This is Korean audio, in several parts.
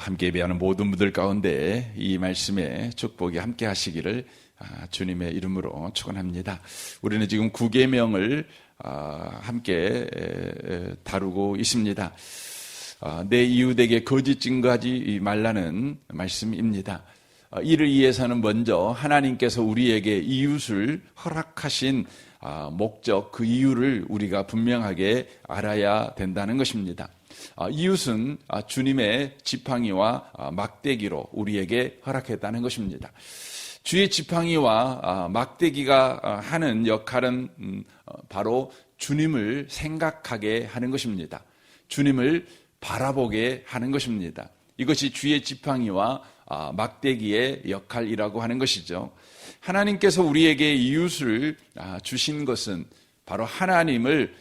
함께 예배하는 모든 분들 가운데 이 말씀에 축복이 함께 하시기를 주님의 이름으로 축원합니다. 우리는 지금 구계명을 함께 다루고 있습니다. 내 이웃에게 거짓 증거하지 말라는 말씀입니다. 이를 위해서는 먼저 하나님께서 우리에게 이웃을 허락하신 목적, 그 이유를 우리가 분명하게 알아야 된다는 것입니다. 이웃은 주님의 지팡이와 막대기로 우리에게 허락했다는 것입니다. 주의 지팡이와 막대기가 하는 역할은 바로 주님을 생각하게 하는 것입니다. 주님을 바라보게 하는 것입니다. 이것이 주의 지팡이와 막대기의 역할이라고 하는 것이죠. 하나님께서 우리에게 이웃을 주신 것은 바로 하나님을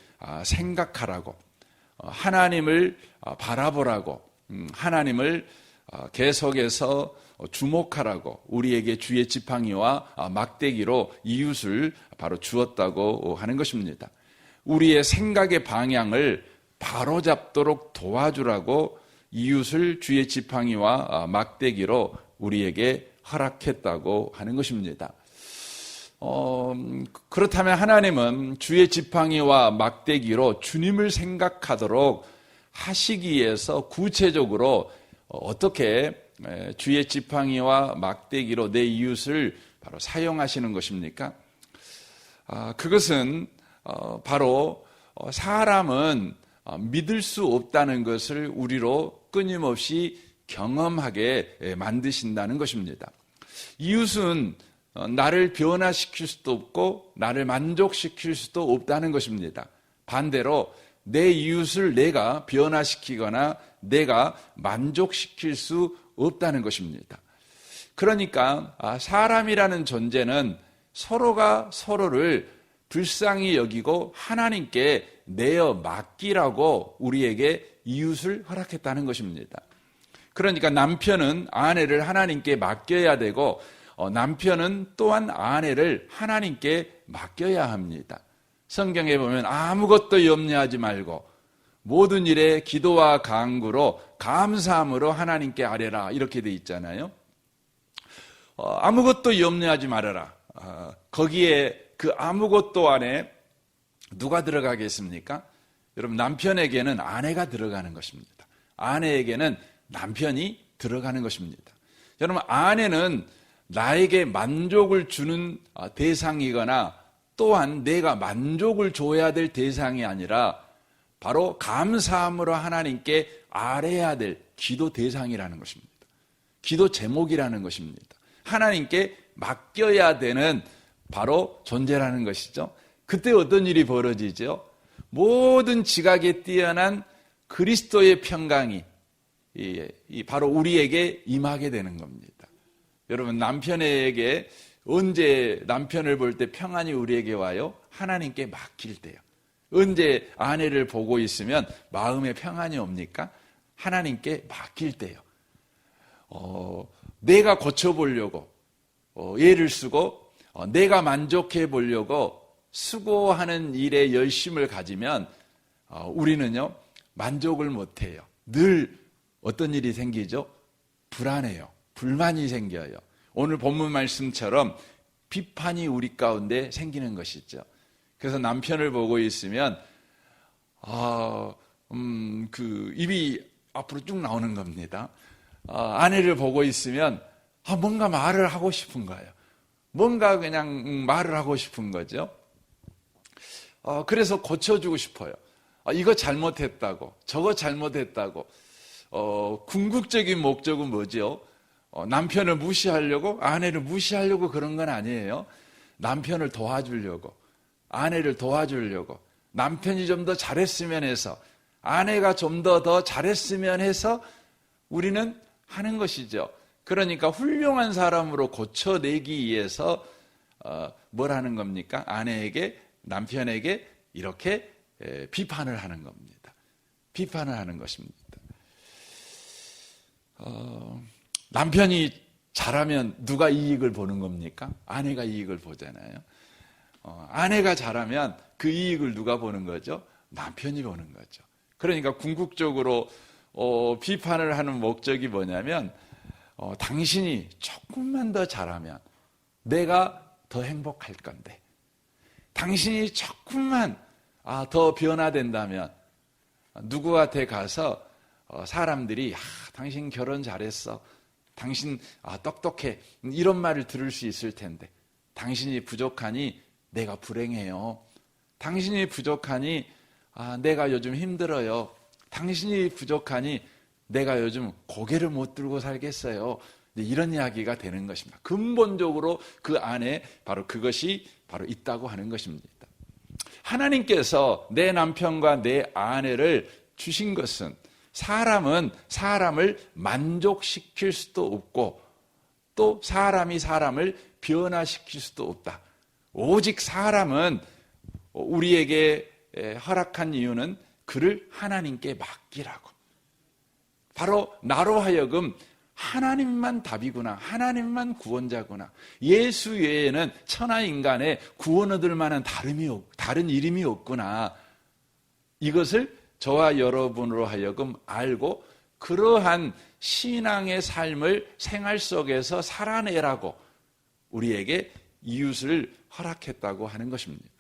생각하라고, 하나님을 바라보라고, 하나님을 계속해서 주목하라고 우리에게 주의 지팡이와 막대기로 이웃을 바로 주었다고 하는 것입니다. 우리의 생각의 방향을 바로잡도록 도와주라고 이웃을 주의 지팡이와 막대기로 우리에게 허락했다고 하는 것입니다. 그렇다면 하나님은 주의 지팡이와 막대기로 주님을 생각하도록 하시기 위해서 구체적으로 어떻게 주의 지팡이와 막대기로 내 이웃을 바로 사용하시는 것입니까? 그것은 바로 사람은 믿을 수 없다는 것을 우리로 끊임없이 경험하게 만드신다는 것입니다. 이웃은 나를 변화시킬 수도 없고 나를 만족시킬 수도 없다는 것입니다. 반대로 내 이웃을 내가 변화시키거나 내가 만족시킬 수 없다는 것입니다. 그러니까 사람이라는 존재는 서로가 서로를 불쌍히 여기고 하나님께 내어 맡기라고 우리에게 이웃을 허락했다는 것입니다. 그러니까 남편은 아내를 하나님께 맡겨야 되고 남편은 또한 아내를 하나님께 맡겨야 합니다. 성경에 보면 아무것도 염려하지 말고 모든 일에 기도와 간구로 감사함으로 하나님께 아뢰라 이렇게 돼 있잖아요. 아무것도 염려하지 말아라. 거기에 그 아무것도 안에 누가 들어가겠습니까? 여러분, 남편에게는 아내가 들어가는 것입니다. 아내에게는 남편이 들어가는 것입니다. 여러분, 아내는 나에게 만족을 주는 대상이거나 또한 내가 만족을 줘야 될 대상이 아니라 바로 감사함으로 하나님께 아뢰야 될 기도 대상이라는 것입니다. 기도 제목이라는 것입니다. 하나님께 맡겨야 되는 바로 존재라는 것이죠. 그때 어떤 일이 벌어지죠? 모든 지각에 뛰어난 그리스도의 평강이 바로 우리에게 임하게 되는 겁니다. 여러분, 남편에게 언제 남편을 볼 때 평안이 우리에게 와요? 하나님께 맡길 때요. 언제 아내를 보고 있으면 마음에 평안이 옵니까? 하나님께 맡길 때요. 내가 고쳐보려고 애를 쓰고 내가 만족해 보려고 수고하는 일에 열심을 가지면 우리는요 만족을 못해요. 늘 어떤 일이 생기죠? 불안해요. 불만이 생겨요. 오늘 본문 말씀처럼 비판이 우리 가운데 생기는 것이죠. 그래서 남편을 보고 있으면 입이 앞으로 쭉 나오는 겁니다. 아내를 보고 있으면 뭔가 말을 하고 싶은 거예요. 뭔가 그냥 말을 하고 싶은 거죠. 그래서 고쳐주고 싶어요. 이거 잘못했다고, 저거 잘못했다고. 궁극적인 목적은 뭐죠? 남편을 무시하려고, 아내를 무시하려고 그런 건 아니에요. 남편을 도와주려고, 아내를 도와주려고, 남편이 좀 더 잘했으면 해서, 아내가 좀 더 잘했으면 해서 우리는 하는 것이죠. 그러니까 훌륭한 사람으로 고쳐내기 위해서 뭘 하는 겁니까? 아내에게, 남편에게 이렇게 비판을 하는 겁니다. 비판을 하는 것입니다. 남편이 잘하면 누가 이익을 보는 겁니까? 아내가 이익을 보잖아요. 아내가 잘하면 그 이익을 누가 보는 거죠? 남편이 보는 거죠. 그러니까 궁극적으로 비판을 하는 목적이 뭐냐면 당신이 조금만 더 잘하면 내가 더 행복할 건데, 당신이 조금만 더 변화된다면 누구한테 가서 사람들이 당신 결혼 잘했어, 당신 똑똑해, 이런 말을 들을 수 있을 텐데, 당신이 부족하니 내가 불행해요, 당신이 부족하니 내가 요즘 힘들어요, 당신이 부족하니 내가 요즘 고개를 못 들고 살겠어요, 이런 이야기가 되는 것입니다. 근본적으로 그 안에 바로 그것이 바로 있다고 하는 것입니다. 하나님께서 내 남편과 내 아내를 주신 것은 사람은 사람을 만족시킬 수도 없고 또 사람이 사람을 변화시킬 수도 없다. 오직 사람은 우리에게 허락한 이유는 그를 하나님께 맡기라고. 바로 나로 하여금 하나님만 답이구나, 하나님만 구원자구나, 예수 외에는 천하 인간의 구원 얻을 만한 다른 이름이 없구나, 이것을 저와 여러분으로 하여금 알고 그러한 신앙의 삶을 생활 속에서 살아내라고 우리에게 이웃을 허락했다고 하는 것입니다.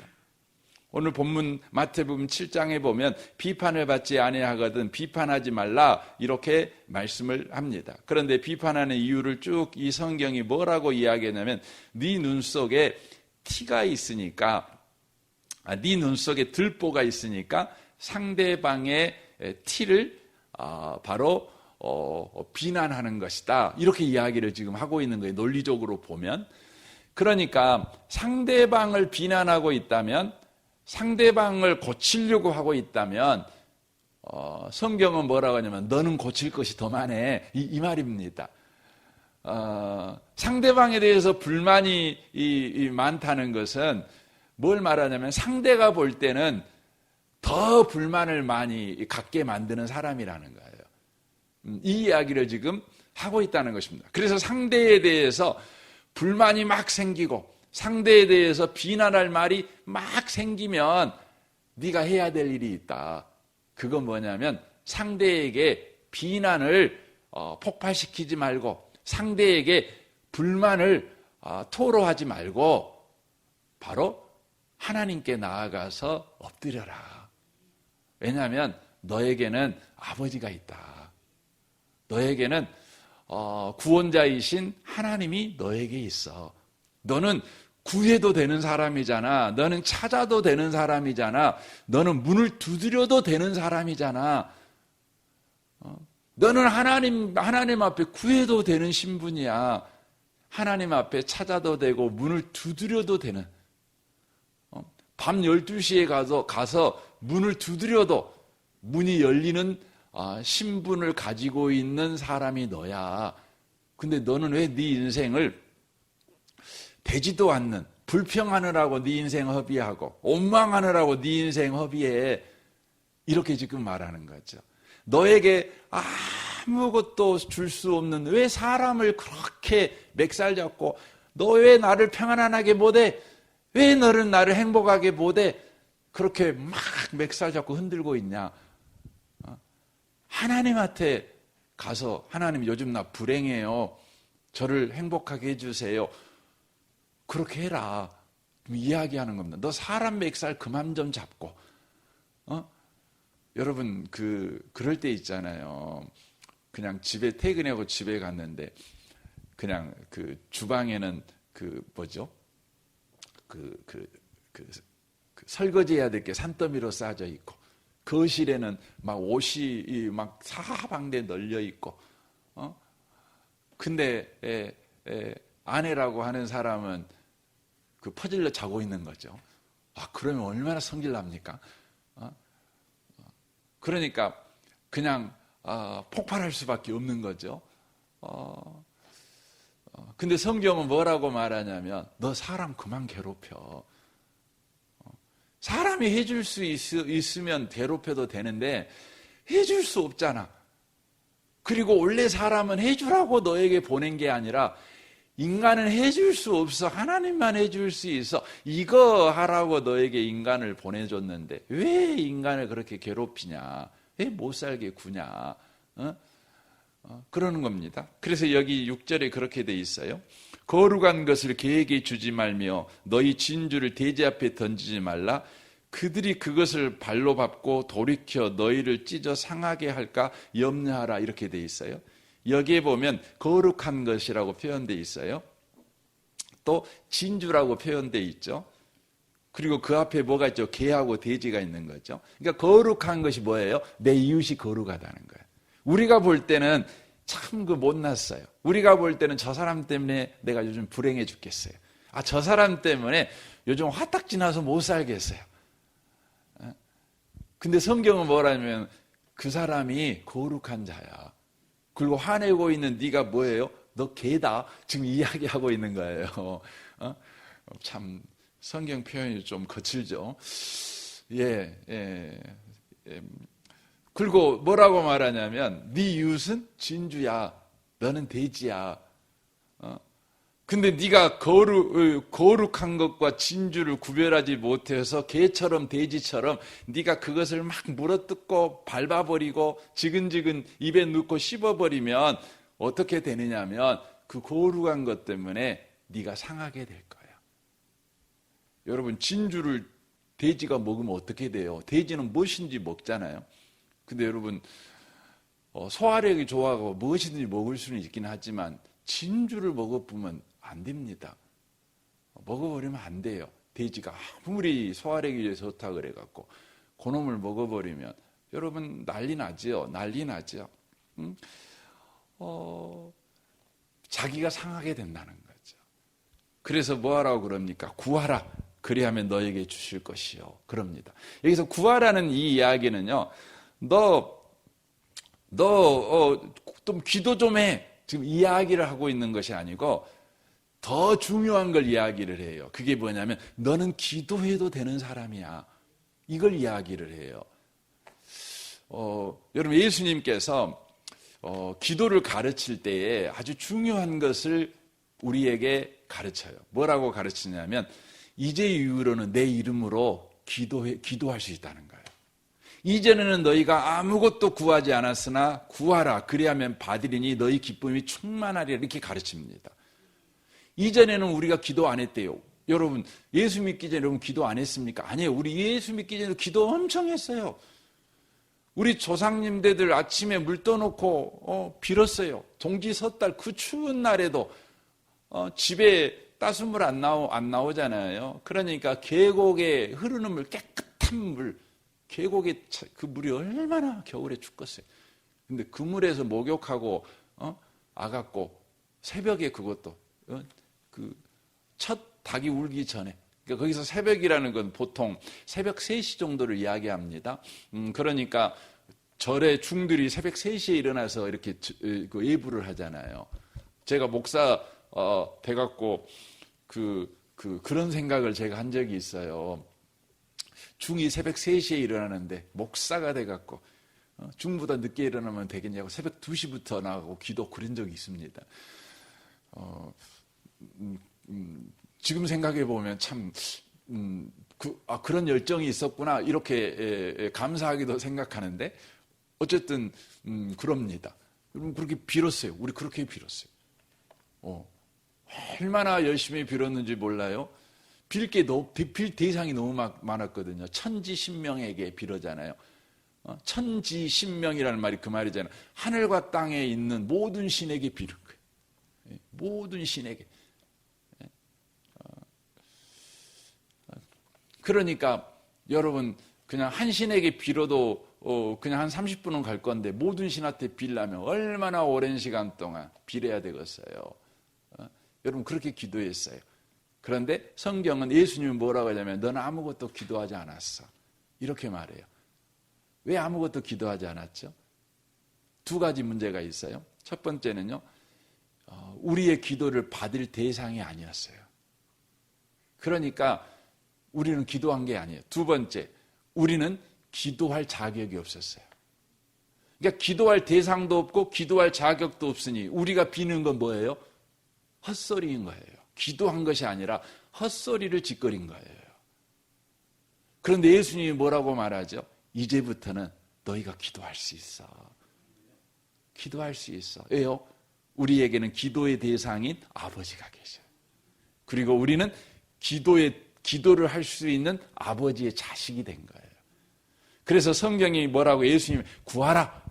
오늘 본문 마태복음 7장에 보면 비판을 받지 아니하거든 비판하지 말라, 이렇게 말씀을 합니다. 그런데 비판하는 이유를 쭉 이 성경이 뭐라고 이야기하냐면, 네 눈 속에 티가 있으니까, 네 눈 속에 들보가 있으니까 상대방의 티를 바로 비난하는 것이다, 이렇게 이야기를 지금 하고 있는 거예요, 논리적으로 보면. 그러니까 상대방을 비난하고 있다면, 상대방을 고치려고 하고 있다면 성경은 뭐라고 하냐면 너는 고칠 것이 더 많네, 이 말입니다. 상대방에 대해서 불만이 많다는 것은 뭘 말하냐면 상대가 볼 때는 더 불만을 많이 갖게 만드는 사람이라는 거예요. 이 이야기를 지금 하고 있다는 것입니다. 그래서 상대에 대해서 불만이 막 생기고 상대에 대해서 비난할 말이 막 생기면 네가 해야 될 일이 있다. 그건 뭐냐면 상대에게 비난을 폭발시키지 말고 상대에게 불만을 토로하지 말고 바로 하나님께 나아가서 엎드려라. 왜냐하면 너에게는 아버지가 있다. 너에게는 구원자이신 하나님이 너에게 있어. 너는 구해도 되는 사람이잖아. 너는 찾아도 되는 사람이잖아. 너는 문을 두드려도 되는 사람이잖아. 너는 하나님 앞에 구해도 되는 신분이야. 하나님 앞에 찾아도 되고 문을 두드려도 되는. 밤 12시에 가서 문을 두드려도 문이 열리는 신분을 가지고 있는 사람이 너야. 근데 너는 왜 네 인생을 되지도 않는, 불평하느라고 네 인생 허비하고 원망하느라고 네 인생 허비해, 이렇게 지금 말하는 거죠. 너에게 아무것도 줄 수 없는, 왜 사람을 그렇게 멱살 잡고 너 왜 나를 평안하게 못해, 왜 너는 나를 행복하게 못해, 그렇게 막 멱살 잡고 흔들고 있냐. 하나님한테 가서 하나님 요즘 나 불행해요, 저를 행복하게 해주세요, 그렇게 해라, 이야기하는 겁니다. 너 사람 멱살 그만 좀 잡고. 여러분 그럴 때 있잖아요. 그냥 집에 퇴근하고 집에 갔는데 그냥 그 주방에는 설거지해야 될 게 산더미로 싸져 있고, 거실에는 막 옷이 막 사방대 널려 있고, 근데 아내라고 하는 사람은 그 퍼질러 자고 있는 거죠. 그러면 얼마나 성질납니까? 그러니까 그냥 폭발할 수밖에 없는 거죠. 근데 성경은 뭐라고 말하냐면 너 사람 그만 괴롭혀. 사람이 해줄 수 있으면 괴롭혀도 되는데 해줄 수 없잖아. 그리고 원래 사람은 해주라고 너에게 보낸 게 아니라 인간은 해줄 수 없어, 하나님만 해줄 수 있어, 이거 하라고 너에게 인간을 보내줬는데 왜 인간을 그렇게 괴롭히냐, 왜 못 살게 구냐. 그러는 겁니다. 그래서 여기 6절에 그렇게 돼 있어요. 거룩한 것을 그에게 주지 말며 너희 진주를 돼지 앞에 던지지 말라. 그들이 그것을 발로 밟고 돌이켜 너희를 찢어 상하게 할까 염려하라. 이렇게 돼 있어요. 여기에 보면 거룩한 것이라고 표현돼 있어요. 또 진주라고 표현돼 있죠. 그리고 그 앞에 뭐가 있죠? 개하고 돼지가 있는 거죠. 그러니까 거룩한 것이 뭐예요? 내 이웃이 거룩하다는 거예요. 우리가 볼 때는 참 못났어요. 우리가 볼 때는 저 사람 때문에 내가 요즘 불행해 죽겠어요. 저 사람 때문에 요즘 화딱지 나서 못 살겠어요. 근데 성경은 뭐라면 그 사람이 거룩한 자야. 그리고 화내고 있는 네가 뭐예요? 너 개다. 지금 이야기하고 있는 거예요. 참 성경 표현이 좀 거칠죠. 그리고 뭐라고 말하냐면 네 이웃은 진주야. 너는 돼지야. 근데 네가 거룩한 것과 진주를 구별하지 못해서 개처럼 돼지처럼 네가 그것을 막 물어뜯고 밟아버리고 지근지근 입에 넣고 씹어버리면 어떻게 되느냐면 그 거룩한 것 때문에 네가 상하게 될 거야. 여러분 진주를 돼지가 먹으면 어떻게 돼요? 돼지는 무엇인지 먹잖아요. 근데 여러분 소화력이 좋아하고 무엇이든지 먹을 수는 있긴 하지만 진주를 먹어보면 안 됩니다. 먹어버리면 안 돼요. 돼지가 아무리 소화력이 좋다 그래갖고 그놈을 먹어버리면 여러분 난리 나죠. 난리 나죠. 자기가 상하게 된다는 거죠. 그래서 뭐하라고 그럽니까? 구하라. 그리하면 너에게 주실 것이요. 그럽니다. 여기서 구하라는 이 이야기는요. 좀 기도 좀 해. 지금 이야기를 하고 있는 것이 아니고 더 중요한 걸 이야기를 해요. 그게 뭐냐면 너는 기도해도 되는 사람이야. 이걸 이야기를 해요. 여러분 예수님께서 기도를 가르칠 때에 아주 중요한 것을 우리에게 가르쳐요. 뭐라고 가르치냐면 이제 이후로는 내 이름으로 기도할 수 있다는 거예요. 이전에는 너희가 아무것도 구하지 않았으나 구하라. 그리하면 받으리니 너희 기쁨이 충만하리라. 이렇게 가르칩니다. 이전에는 우리가 기도 안 했대요. 여러분 예수 믿기 전에 여러분 기도 안 했습니까? 아니에요. 우리 예수 믿기 전에 기도 엄청 했어요. 우리 조상님들 아침에 물 떠놓고 빌었어요. 동지 섣달 그 추운 날에도 집에 따순물 안 나오잖아요. 그러니까 계곡에 흐르는 물, 깨끗한 물, 계곡에 그 물이 얼마나 겨울에 춥겠어요. 근데 그 물에서 목욕하고 아갔고 새벽에 그것도 그 첫 닭이 울기 전에, 그러니까 거기서 새벽이라는 건 보통 새벽 3시 정도를 이야기합니다. 그러니까 절에 중들이 새벽 3시에 일어나서 이렇게 그 예불을 하잖아요. 제가 목사 돼갖고 그런 생각을 제가 한 적이 있어요. 중이 새벽 3시에 일어나는데 목사가 돼갖고 중보다 늦게 일어나면 되겠냐고 새벽 2시부터 나가고 기도 그런 적이 있습니다. 지금 생각해 보면 참 그런 열정이 있었구나 이렇게 감사하기도 생각하는데 어쨌든 그럽니다. 여러분 그렇게 빌었어요. 우리 그렇게 빌었어요. 얼마나 열심히 빌었는지 몰라요. 빌 대상이 너무 많았거든요. 천지신명에게 빌었잖아요. 천지신명이라는 말이 그 말이잖아요. 하늘과 땅에 있는 모든 신에게 빌은 거예요. 모든 신에게. 그러니까 여러분 그냥 한 신에게 빌어도 그냥 한 30분은 갈 건데 모든 신한테 빌려면 얼마나 오랜 시간 동안 빌어야 되겠어요. 여러분 그렇게 기도했어요. 그런데 성경은 예수님은 뭐라고 하냐면 너는 아무것도 기도하지 않았어. 이렇게 말해요. 왜 아무것도 기도하지 않았죠? 2가지 문제가 있어요. 첫 번째는요. 우리의 기도를 받을 대상이 아니었어요. 그러니까 우리는 기도한 게 아니에요. 2번째, 우리는 기도할 자격이 없었어요. 그러니까 기도할 대상도 없고 기도할 자격도 없으니 우리가 비는 건 뭐예요? 헛소리인 거예요. 기도한 것이 아니라 헛소리를 짓거린 거예요. 그런데 예수님이 뭐라고 말하죠? 이제부터는 너희가 기도할 수 있어. 기도할 수 있어. 왜요? 우리에게는 기도의 대상인 아버지가 계셔요. 그리고 우리는 기도를 할 수 있는 아버지의 자식이 된 거예요. 그래서 성경이 뭐라고 예수님이 구하라.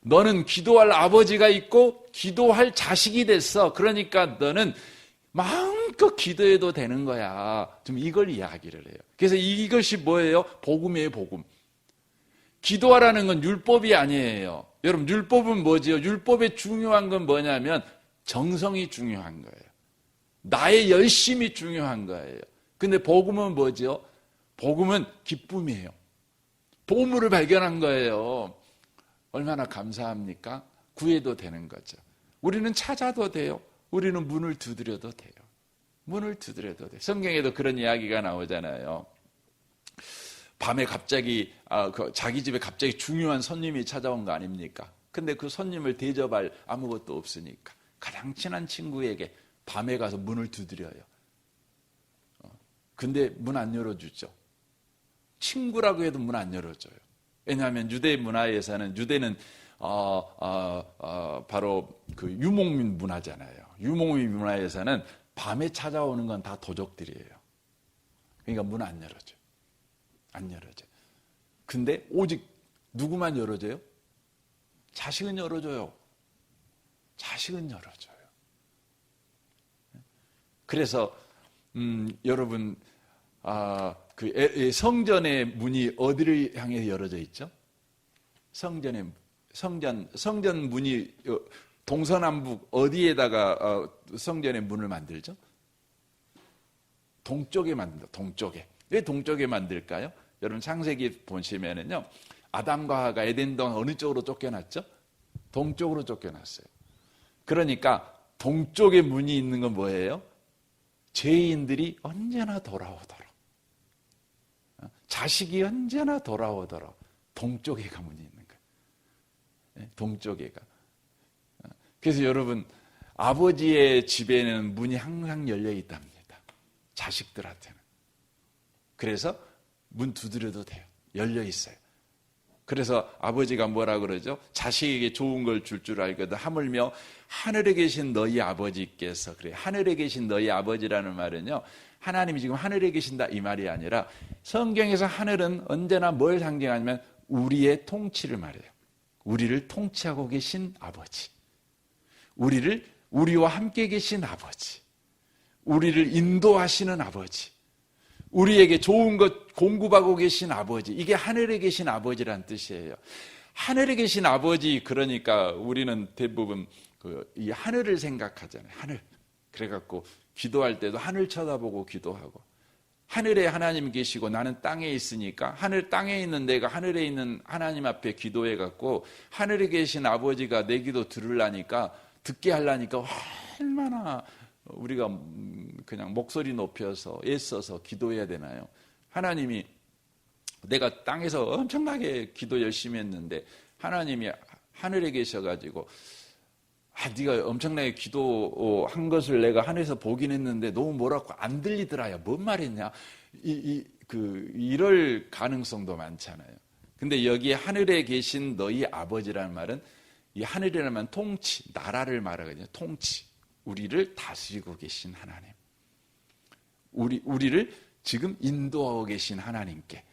너는 기도할 아버지가 있고 기도할 자식이 됐어. 그러니까 너는 마음껏 기도해도 되는 거야. 좀 이걸 이야기를 해요. 그래서 이것이 뭐예요? 복음이에요, 복음. 기도하라는 건 율법이 아니에요. 여러분, 율법은 뭐지요? 율법에 중요한 건 뭐냐면 정성이 중요한 거예요. 나의 열심이 중요한 거예요. 근데 복음은 뭐죠? 복음은 기쁨이에요. 보물을 발견한 거예요. 얼마나 감사합니까? 구해도 되는 거죠. 우리는 찾아도 돼요. 우리는 문을 두드려도 돼요. 문을 두드려도 돼요. 성경에도 그런 이야기가 나오잖아요. 밤에 갑자기 자기 집에 갑자기 중요한 손님이 찾아온 거 아닙니까? 근데 그 손님을 대접할 아무것도 없으니까 가장 친한 친구에게 밤에 가서 문을 두드려요. 근데 문 안 열어주죠. 친구라고 해도 문 안 열어줘요. 왜냐하면 유대 문화에서는 유대는 바로 그 유목민 문화잖아요. 유목민 문화에서는 밤에 찾아오는 건 다 도적들이에요. 그러니까 문 안 열어줘요. 안 열어줘요. 근데 오직 누구만 열어줘요? 자식은 열어줘요. 자식은 열어줘요. 그래서 여러분 그 성전의 문이 어디를 향해 열어져 있죠? 성전 문이 동서남북 어디에다가 성전의 문을 만들죠? 동쪽에 만든다. 동쪽에. 왜 동쪽에 만들까요? 여러분 창세기 보시면은요, 아담과 하와가 에덴 동안 어느 쪽으로 쫓겨났죠? 동쪽으로 쫓겨났어요. 그러니까 동쪽에 문이 있는 건 뭐예요? 죄인들이 언제나 돌아오도록, 자식이 언제나 돌아오도록 동쪽에가 문이 있는 거예요. 동쪽에가. 그래서 여러분, 아버지의 집에는 문이 항상 열려 있답니다. 자식들한테는. 그래서 문 두드려도 돼요. 열려 있어요. 그래서 아버지가 뭐라 그러죠? 자식에게 좋은 걸 줄 알거든. 하물며 하늘에 계신 너희 아버지께서, 그래, 하늘에 계신 너희 아버지라는 말은요, 하나님이 지금 하늘에 계신다 이 말이 아니라, 성경에서 하늘은 언제나 뭘 상징하냐면 우리의 통치를 말해요. 우리를 통치하고 계신 아버지, 우리와 함께 계신 아버지, 우리를 인도하시는 아버지, 우리에게 좋은 것 공급하고 계신 아버지, 이게 하늘에 계신 아버지란 뜻이에요. 하늘에 계신 아버지, 그러니까 우리는 대부분 이 하늘을 생각하잖아요. 하늘. 그래갖고 기도할 때도 하늘 쳐다보고 기도하고, 하늘에 하나님 계시고 나는 땅에 있으니까 하늘 땅에 있는 내가 하늘에 있는 하나님 앞에 기도해갖고 하늘에 계신 아버지가 내 기도 들으려니까, 듣게 하려니까 얼마나 우리가 그냥 목소리 높여서 애써서 기도해야 되나요? 하나님이, 내가 땅에서 엄청나게 기도 열심히 했는데 하나님이 하늘에 계셔가지고, 네가 엄청나게 기도한 것을 내가 하늘에서 보긴 했는데 너무 뭐라고 안 들리더라야. 뭔 말이냐? 이럴 가능성도 많잖아요. 근데 여기 하늘에 계신 너희 아버지라는 말은, 이 하늘이라는 말은 통치, 나라를 말하거든요. 통치. 우리를 다스리고 계신 하나님, 우리를 지금 인도하고 계신 하나님께,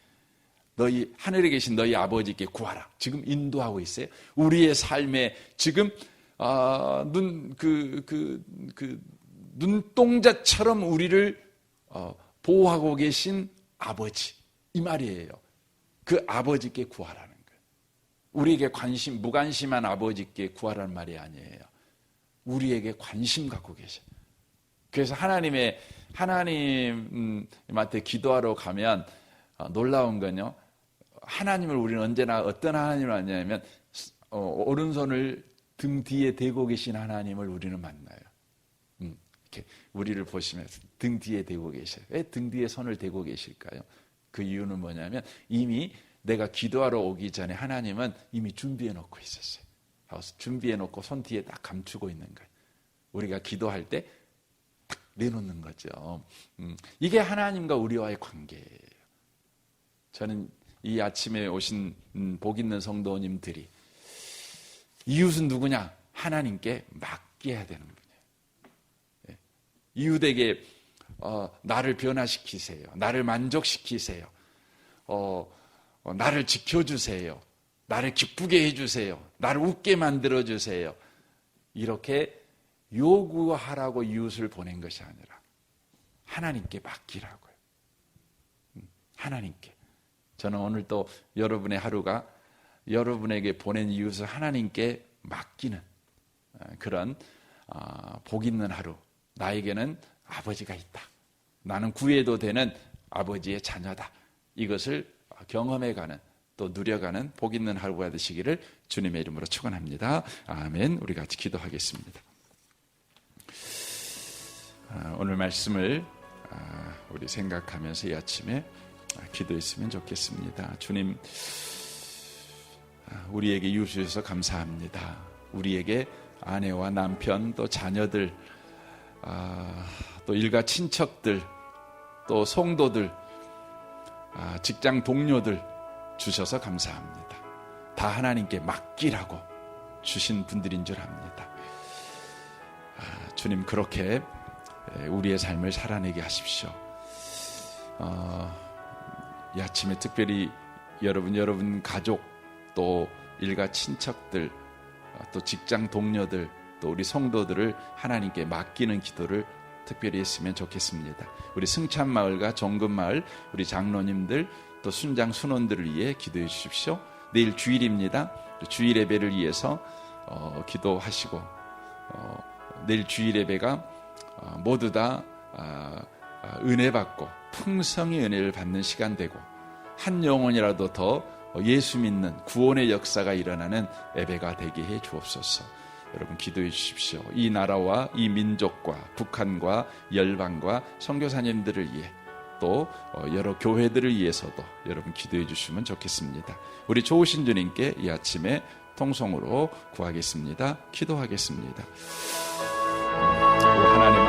너희 하늘에 계신 너희 아버지께 구하라. 지금 인도하고 있어요. 우리의 삶에 지금 눈동자처럼 우리를 보호하고 계신 아버지, 이 말이에요. 그 아버지께 구하라는 거예요. 우리에게 무관심한 아버지께 구하라는 말이 아니에요. 우리에게 관심 갖고 계셔. 그래서 하나님한테 기도하러 가면 놀라운 건요, 하나님을 우리는 언제나 어떤 하나님을 만나냐면 오른손을 등 뒤에 대고 계신 하나님을 우리는 만나요. 이렇게 우리를 보시면 등 뒤에 대고 계셔요. 왜 등 뒤에 손을 대고 계실까요? 그 이유는 뭐냐면 이미 내가 기도하러 오기 전에 하나님은 이미 준비해 놓고 있었어요. 준비해 놓고 손 뒤에 딱 감추고 있는 거예요. 우리가 기도할 때 딱 내놓는 거죠. 이게 하나님과 우리와의 관계예요. 저는 이 아침에 오신 복 있는 성도님들이 이웃은 누구냐? 하나님께 맡겨야 되는 분이에요. 이웃에게 나를 변화시키세요. 나를 만족시키세요. 나를 지켜주세요. 나를 기쁘게 해주세요. 나를 웃게 만들어주세요. 이렇게 요구하라고 이웃을 보낸 것이 아니라 하나님께 맡기라고요. 하나님께. 저는 오늘 또 여러분의 하루가 여러분에게 보낸 이웃을 하나님께 맡기는 그런 복 있는 하루. 나에게는 아버지가 있다. 나는 구해도 되는 아버지의 자녀다. 이것을 경험해가는 또 누려가는 복 있는 하루가 되시기를 주님의 이름으로 축원합니다. 아멘. 우리 같이 기도하겠습니다. 오늘 말씀을 우리 생각하면서 이 아침에 기도했으면 좋겠습니다. 주님, 우리에게 이웃을 주셔서 감사합니다. 우리에게 아내와 남편 또 자녀들 또 일가 친척들 또 성도들 직장 동료들 주셔서 감사합니다. 다 하나님께 맡기라고 주신 분들인 줄 압니다. 주님, 그렇게 우리의 삶을 살아내게 하십시오. 이 아침에 특별히 여러분 가족 또 일가 친척들 또 직장 동료들 또 우리 성도들을 하나님께 맡기는 기도를 특별히 했으면 좋겠습니다. 우리 승찬마을과 정금마을 우리 장로님들 또 순장 순원들을 위해 기도해 주십시오. 내일 주일입니다. 주일 예배를 위해서 기도하시고 내일 주일 예배가 모두 다 은혜 받고 풍성히 은혜를 받는 시간 되고 한 영혼이라도 더 예수 믿는 구원의 역사가 일어나는 예배가 되게 해 주옵소서. 여러분 기도해 주십시오. 이 나라와 이 민족과 북한과 열방과 선교사님들을 위해 또 여러 교회들을 위해서도 여러분 기도해 주시면 좋겠습니다. 우리 좋으신 주님께 이 아침에 통성으로 구하겠습니다. 기도하겠습니다. 하나님